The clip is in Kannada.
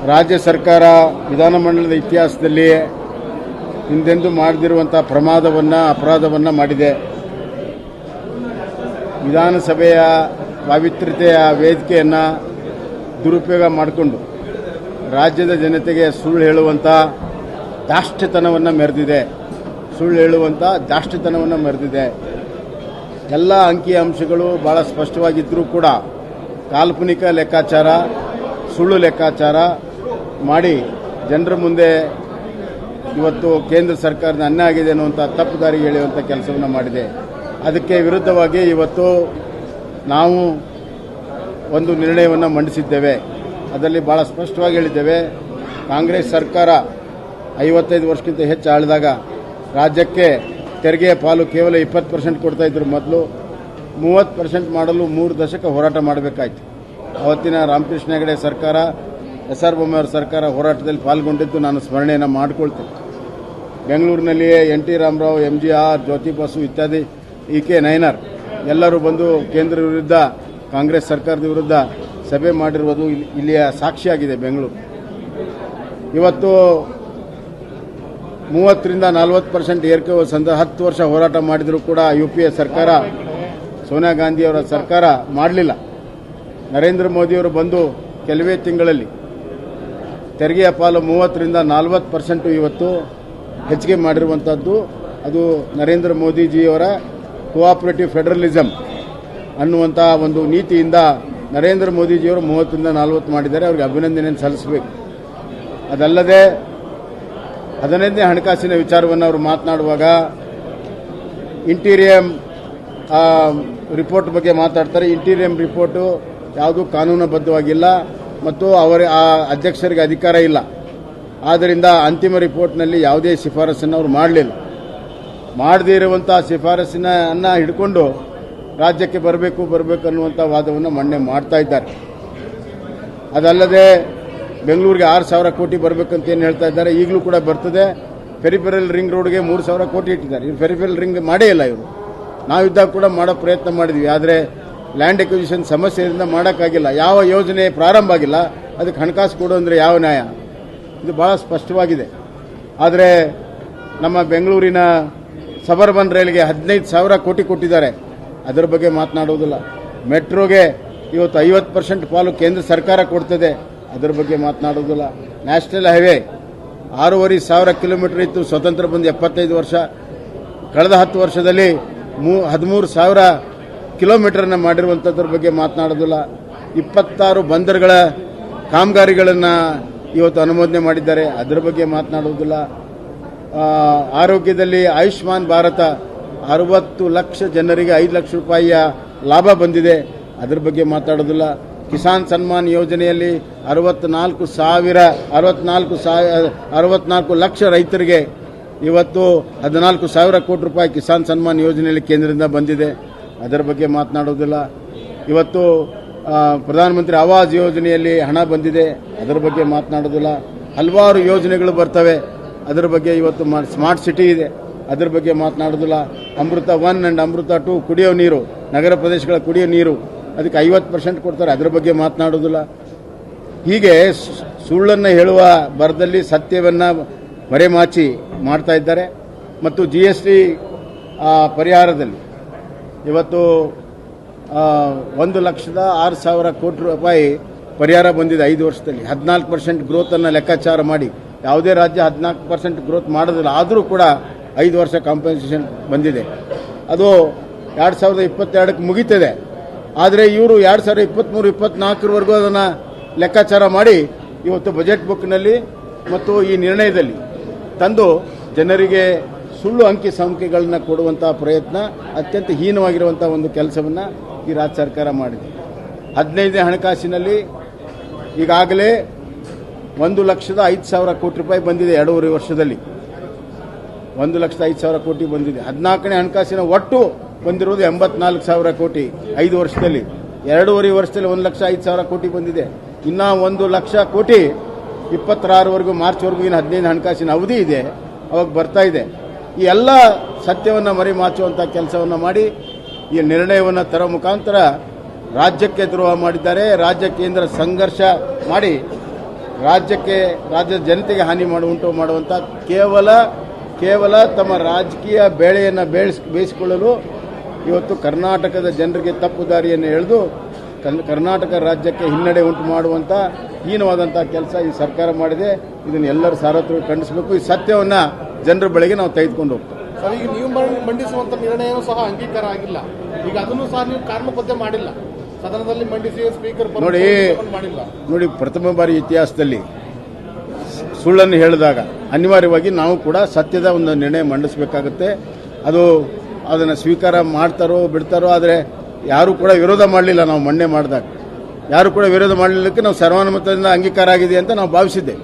ರಾಜ್ಯ ಸರ್ಕಾರ ವಿಧಾನಮಂಡಲದ ಇತಿಹಾಸದಲ್ಲಿ ಹಿಂದೆಂದೂ ಮಾಡದಿರುವಂಥ ಅಪರಾಧವನ್ನು ಮಾಡಿದೆ. ವಿಧಾನಸಭೆಯ ಪಾವಿತ್ರ್ಯತೆಯ ವೇದಿಕೆಯನ್ನು ದುರುಪಯೋಗ ಮಾಡಿಕೊಂಡು ರಾಜ್ಯದ ಜನತೆಗೆ ಸುಳ್ಳು ಹೇಳುವಂಥ ದಾಷ್ಟ್ಯತನವನ್ನು ಮೆರೆದಿದೆ. ಎಲ್ಲ ಅಂಕಿಅಂಶಗಳು ಭಾಳ ಸ್ಪಷ್ಟವಾಗಿದ್ದರೂ ಕೂಡ ಕಾಲ್ಪನಿಕ ಲೆಕ್ಕಾಚಾರ, ಸುಳ್ಳು ಲೆಕ್ಕಾಚಾರ ಮಾಡಿ ಜನರ ಮುಂದೆ ಇವತ್ತು ಕೇಂದ್ರ ಸರ್ಕಾರದ ಅನ್ಯಾಯ ಆಗಿದೆ ಅನ್ನುವಂಥ ತಪ್ಪು ದಾರಿಗೆ ಎಳೆಯುವಂಥ ಕೆಲಸವನ್ನು ಮಾಡಿದೆ. ಅದಕ್ಕೆ ವಿರುದ್ಧವಾಗಿ ಇವತ್ತು ನಾವು ಒಂದು ನಿರ್ಣಯವನ್ನು ಮಂಡಿಸಿದ್ದೇವೆ. ಅದರಲ್ಲಿ ಭಾಳ ಸ್ಪಷ್ಟವಾಗಿ ಹೇಳಿದ್ದೇವೆ, ಕಾಂಗ್ರೆಸ್ ಸರ್ಕಾರ 55 ವರ್ಷಕ್ಕಿಂತ ಹೆಚ್ಚು ಆಳಿದಾಗ ರಾಜ್ಯಕ್ಕೆ ತೆರಿಗೆಯ ಪಾಲು ಕೇವಲ 20% ಕೊಡ್ತಾ ಇದ್ರು. ಮೊದಲು 30% ಮಾಡಲು 3 ದಶಕ ಹೋರಾಟ ಮಾಡಬೇಕಾಯಿತು. ಅವತ್ತಿನ ರಾಮಕೃಷ್ಣ ಹೆಗಡೆ ಸರ್ಕಾರ, ಎಸ್.ಆರ್. ಬೊಮ್ಮಾಯಿ ಸರ್ಕಾರ ಹೋರಾಟದಲ್ಲಿ ಪಾಲ್ಗೊಂಡಿದ್ದು ನಾನು ಸ್ಮರಣೆಯನ್ನು ಮಾಡಿಕೊಳ್ತೇನೆ. ಬೆಂಗಳೂರಿನಲ್ಲಿಯೇ ಎನ್.ಟಿ. ರಾಮರಾವ್, ಎಂ.ಜಿ.ಆರ್., ಜ್ಯೋತಿ ಬಸು ಇತ್ಯಾದಿ ಇ.ಕೆ. ನಯನಾರ್ ಎಲ್ಲರೂ ಬಂದು ಕೇಂದ್ರ ವಿರುದ್ಧ, ಕಾಂಗ್ರೆಸ್ ಸರ್ಕಾರದ ವಿರುದ್ಧ ಸಭೆ ಮಾಡಿರುವುದು ಇಲ್ಲಿಯ ಸಾಕ್ಷಿಯಾಗಿದೆ. ಬೆಂಗಳೂರು ಇವತ್ತು 30ರಿಂದ 40% ಏರಿಕೆ 10 ವರ್ಷ ಹೋರಾಟ ಮಾಡಿದರೂ ಕೂಡ UPA ಸರ್ಕಾರ, ಸೋನಿಯಾ ಗಾಂಧಿಯವರ ಸರ್ಕಾರ ಮಾಡಲಿಲ್ಲ. ನರೇಂದ್ರ ಮೋದಿಯವರು ಬಂದು ಕೆಲವೇ ತಿಂಗಳಲ್ಲಿ ತೆರಿಗೆಯ ಪಾಲು 30ರಿಂದ 40% ಇವತ್ತು ಹೆಚ್ಚಿಗೆ ಮಾಡಿರುವಂಥದ್ದು. ಅದು ನರೇಂದ್ರ ಮೋದಿಜಿಯವರ ಕೋಆಪರೇಟಿವ್ ಫೆಡರಲಿಸಮ್ ಅನ್ನುವಂಥ ಒಂದು ನೀತಿಯಿಂದ ನರೇಂದ್ರ ಮೋದಿಜಿಯವರು 30ರಿಂದ 40 ಮಾಡಿದ್ದಾರೆ. ಅವರಿಗೆ ಅಭಿನಂದನೆಯನ್ನು ಸಲ್ಲಿಸಬೇಕು. ಅದಲ್ಲದೆ 15ನೇ ಹಣಕಾಸಿನ ವಿಚಾರವನ್ನು ಅವರು ಮಾತನಾಡುವಾಗ ಇಂಟೀರಿಯಂ ರಿಪೋರ್ಟ್ ಬಗ್ಗೆ ಮಾತಾಡ್ತಾರೆ. ಇಂಟೀರಿಯಂ ರಿಪೋರ್ಟು ಯಾವುದೂ ಕಾನೂನುಬದ್ಧವಾಗಿಲ್ಲ ಮತ್ತು ಆ ಅಧ್ಯಕ್ಷರಿಗೆ ಅಧಿಕಾರ ಇಲ್ಲ. ಆದ್ದರಿಂದ ಅಂತಿಮ ರಿಪೋರ್ಟ್ನಲ್ಲಿ ಯಾವುದೇ ಶಿಫಾರಸನ್ನು ಅವರು ಮಾಡಲಿಲ್ಲ. ಮಾಡದೇ ಇರುವಂಥ ಶಿಫಾರಸಿನ ಹಿಡ್ಕೊಂಡು ರಾಜ್ಯಕ್ಕೆ ಬರಬೇಕು ಅನ್ನುವಂಥ ವಾದವನ್ನು ಮಂಡನೆ ಮಾಡ್ತಾ ಇದ್ದಾರೆ. ಅದಲ್ಲದೆ ಬೆಂಗಳೂರಿಗೆ 6,000 ಕೋಟಿ ಬರಬೇಕಂತ ಏನು ಹೇಳ್ತಾ ಇದ್ದಾರೆ. ಈಗಲೂ ಕೂಡ ಬರ್ತದೆ. ಪೆರಿಫೆರಲ್ ರಿಂಗ್ ರೋಡ್ಗೆ 3,000 ಕೋಟಿ ಇಟ್ಟಿದ್ದಾರೆ. ಇವರು ಪೆರಿಫೆರಲ್ ರಿಂಗ್ ಮಾಡೇ ಇಲ್ಲ. ಇವರು ನಾವಿದ್ದಾಗ ಕೂಡ ಮಾಡೋ ಪ್ರಯತ್ನ ಮಾಡಿದ್ವಿ. ಆದರೆ ಲ್ಯಾಂಡ್ ಎಕ್ವಿಸಿಷನ್ ಸಮಸ್ಯೆಯಿಂದ ಮಾಡೋಕ್ಕಾಗಿಲ್ಲ. ಯಾವ ಯೋಜನೆ ಪ್ರಾರಂಭ ಆಗಿಲ್ಲ, ಅದಕ್ಕೆ ಹಣಕಾಸು ಕೊಡು ಅಂದರೆ ಯಾವ ನ್ಯಾಯ? ಇದು ಬಹಳ ಸ್ಪಷ್ಟವಾಗಿದೆ. ಆದರೆ ನಮ್ಮ ಬೆಂಗಳೂರಿನ ಸಬರ್ಬನ್ ರೈಲ್ಗೆ 15,000 ಕೋಟಿ ಕೊಟ್ಟಿದ್ದಾರೆ. ಅದರ ಬಗ್ಗೆ ಮಾತನಾಡುವುದಿಲ್ಲ. ಮೆಟ್ರೋಗೆ ಇವತ್ತು 50% ಪಾಲು ಕೇಂದ್ರ ಸರ್ಕಾರ ಕೊಡ್ತದೆ. ಅದರ ಬಗ್ಗೆ ಮಾತನಾಡುವುದಿಲ್ಲ. ನ್ಯಾಷನಲ್ ಹೈವೇ 6,500 ಕಿಲೋಮೀಟರ್ ಇತ್ತು. ಸ್ವತಂತ್ರ ಬಂದು 75 ವರ್ಷ. ಕಳೆದ 10 ವರ್ಷದಲ್ಲಿ 13,000 ಕಿಲೋಮೀಟರ್ನ ಮಾಡಿರುವಂಥದ್ರ ಬಗ್ಗೆ ಮಾತನಾಡೋದಿಲ್ಲ. 26 ಬಂದರುಗಳ ಕಾಮಗಾರಿಗಳನ್ನು ಇವತ್ತು ಅನುಮೋದನೆ ಮಾಡಿದ್ದಾರೆ. ಅದರ ಬಗ್ಗೆ ಮಾತನಾಡುವುದಿಲ್ಲ. ಆರೋಗ್ಯದಲ್ಲಿ ಆಯುಷ್ಮಾನ್ ಭಾರತ 60 ಲಕ್ಷ ಜನರಿಗೆ 5 ಲಕ್ಷ ರೂಪಾಯಿಯ ಲಾಭ ಬಂದಿದೆ. ಅದರ ಬಗ್ಗೆ ಮಾತಾಡೋದಿಲ್ಲ. ಕಿಸಾನ್ ಸನ್ಮಾನ್ ಯೋಜನೆಯಲ್ಲಿ 64 ಲಕ್ಷ ರೈತರಿಗೆ ಇವತ್ತು 14,000 ಕೋಟಿ ರೂಪಾಯಿ ಕಿಸಾನ್ ಸನ್ಮಾನ್ ಯೋಜನೆಯಲ್ಲಿ ಕೇಂದ್ರದಿಂದ ಬಂದಿದೆ. ಅದರ ಬಗ್ಗೆ ಮಾತನಾಡೋದಿಲ್ಲ. ಇವತ್ತು ಪ್ರಧಾನಮಂತ್ರಿ ಆವಾಸ್ ಯೋಜನೆಯಲ್ಲಿ ಹಣ ಬಂದಿದೆ. ಅದರ ಬಗ್ಗೆ ಮಾತನಾಡೋದಿಲ್ಲ. ಹಲವಾರು ಯೋಜನೆಗಳು ಬರ್ತವೆ. ಅದರ ಬಗ್ಗೆ ಇವತ್ತು ಸ್ಮಾರ್ಟ್ ಸಿಟಿ ಇದೆ. ಅದರ ಬಗ್ಗೆ ಮಾತನಾಡೋದಿಲ್ಲ. ಅಮೃತ 1 ಅಂಡ್ ಅಮೃತ 2 ಕುಡಿಯೋ ನೀರು, ನಗರ ಪ್ರದೇಶಗಳ ಕುಡಿಯೋ ನೀರು, ಅದಕ್ಕೆ 50% ಕೊಡ್ತಾರೆ. ಅದರ ಬಗ್ಗೆ ಮಾತನಾಡೋದಿಲ್ಲ. ಹೀಗೆ ಸುಳ್ಳನ್ನು ಹೇಳುವ ಬರದಲ್ಲಿ ಸತ್ಯವನ್ನು ಮರೆಮಾಚಿ ಮಾಡ್ತಾ ಇದ್ದಾರೆ. ಮತ್ತು GST ಪರಿಹಾರದಲ್ಲಿ ಇವತ್ತು 1,06,000 ಕೋಟಿ ರೂಪಾಯಿ ಪರಿಹಾರ ಬಂದಿದೆ 5 ವರ್ಷದಲ್ಲಿ. 14% ಗ್ರೋತನ್ನು ಲೆಕ್ಕಾಚಾರ ಮಾಡಿ, ಯಾವುದೇ ರಾಜ್ಯ 14% ಗ್ರೋತ್ ಮಾಡೋದಿಲ್ಲ. ಆದರೂ ಕೂಡ 5 ವರ್ಷ ಕಾಂಪನ್ಸೇಷನ್ ಬಂದಿದೆ. ಅದು 2022ಕ್ಕೆ ಮುಗೀತದೆ. ಆದರೆ ಇವರು 2023-24ವರೆಗೂ ಅದನ್ನು ಲೆಕ್ಕಾಚಾರ ಮಾಡಿ ಇವತ್ತು ಬಜೆಟ್ ಬುಕ್ನಲ್ಲಿ ಮತ್ತು ಈ ನಿರ್ಣಯದಲ್ಲಿ ತಂದು ಜನರಿಗೆ ಸುಳ್ಳು ಅಂಕಿ ಸಂಖ್ಯೆಗಳನ್ನ ಕೊಡುವಂಥ ಪ್ರಯತ್ನ, ಅತ್ಯಂತ ಹೀನವಾಗಿರುವಂಥ ಒಂದು ಕೆಲಸವನ್ನು ಈ ರಾಜ್ಯ ಸರ್ಕಾರ ಮಾಡಿದೆ. 15ನೇ ಹಣಕಾಸಿನಲ್ಲಿ ಈಗಾಗಲೇ 1,05,000 ಕೋಟಿ ರೂಪಾಯಿ ಬಂದಿದೆ. 2.5 ವರ್ಷದಲ್ಲಿ 1,05,000 ಕೋಟಿ ಬಂದಿದೆ. 14ನೇ ಹಣಕಾಸಿನ ಒಟ್ಟು ಬಂದಿರುವುದು 84,000 ಕೋಟಿ 5 ವರ್ಷದಲ್ಲಿ. 2.5 ವರ್ಷದಲ್ಲಿ 1,05,000 ಕೋಟಿ ಬಂದಿದೆ. ಇನ್ನೂ 1,00,000 ಕೋಟಿ 26ವರೆಗೂ ಮಾರ್ಚ್ವರೆಗೂ ಇನ್ನು 15 ಹಣಕಾಸಿನ ಅವಧಿ ಇದೆ, ಅವಾಗ ಬರ್ತಾ ಇದೆ. ಈ ಎಲ್ಲ ಸತ್ಯವನ್ನು ಮರೆಮಾಚುವಂಥ ಕೆಲಸವನ್ನು ಮಾಡಿ ಈ ನಿರ್ಣಯವನ್ನು ತರೋ ಮುಖಾಂತರ ರಾಜ್ಯಕ್ಕೆ ದ್ರೋಹ ಮಾಡಿದ್ದಾರೆ. ರಾಜ್ಯ ಕೇಂದ್ರ ಸಂಘರ್ಷ ಮಾಡಿ ರಾಜ್ಯದ ಜನತೆಗೆ ಹಾನಿ ಮಾಡುವಂಥ ಕೇವಲ ತಮ್ಮ ರಾಜಕೀಯ ಬೇಳೆಯನ್ನು ಬೇಯಿಸಿಕೊಳ್ಳಲು ಇವತ್ತು ಕರ್ನಾಟಕದ ಜನರಿಗೆ ತಪ್ಪು ದಾರಿಯನ್ನು ಎಳೆದು ಕರ್ನಾಟಕ ರಾಜ್ಯಕ್ಕೆ ಹಿನ್ನಡೆ ಉಂಟು ಮಾಡುವಂಥ ಹೀನವಾದಂಥ ಕೆಲಸ ಈ ಸರ್ಕಾರ ಮಾಡಿದೆ. ಇದನ್ನು ಎಲ್ಲರೂ ಸಾರ್ವತ್ರಿಕ ಖಂಡಿಸಬೇಕು. ಈ ಸತ್ಯವನ್ನು ಜನರ ಬಳಿಗೆ ನಾವು ತೆಗೆದುಕೊಂಡು ಹೋಗ್ತೇವೆ. ಸರ್, ಈಗ ನೀವು ಮಂಡಿಸುವಂತ ನಿರ್ಣಯವೂ ಸಹ ಅಂಗೀಕಾರ ಆಗಿಲ್ಲ. ಈಗ ಅದನ್ನು ಸಹ ನೀವು ಕಾರಣಬದ್ಧ ಮಾಡಿಲ್ಲ, ಸದನದಲ್ಲಿ ಮಂಡಿಸಿ ಸ್ಪೀಕರ್ ನೋಡಿ, ಪ್ರಥಮ ಬಾರಿ ಇತಿಹಾಸದಲ್ಲಿ ಸುಳ್ಳನ್ನು ಹೇಳಿದಾಗ ಅನಿವಾರ್ಯವಾಗಿ ನಾವು ಕೂಡ ಸತ್ಯದ ಒಂದು ನಿರ್ಣಯ ಮಂಡಿಸಬೇಕಾಗುತ್ತೆ. ಅದನ್ನು ಸ್ವೀಕಾರ ಮಾಡ್ತಾರೋ ಬಿಡ್ತಾರೋ, ಆದರೆ ಯಾರೂ ಕೂಡ ವಿರೋಧ ಮಾಡಲಿಲ್ಲ. ನಾವು ಮಂಡನೆ ಮಾಡಿದಾಗ ಯಾರು ಕೂಡ ವಿರೋಧ ಮಾಡಲಿಕ್ಕೆ ನಾವು ಸರ್ವಾನುಮತದಿಂದ ಅಂಗೀಕಾರ ಆಗಿದೆ ಅಂತ ನಾವು ಭಾವಿಸಿದ್ದೇವೆ.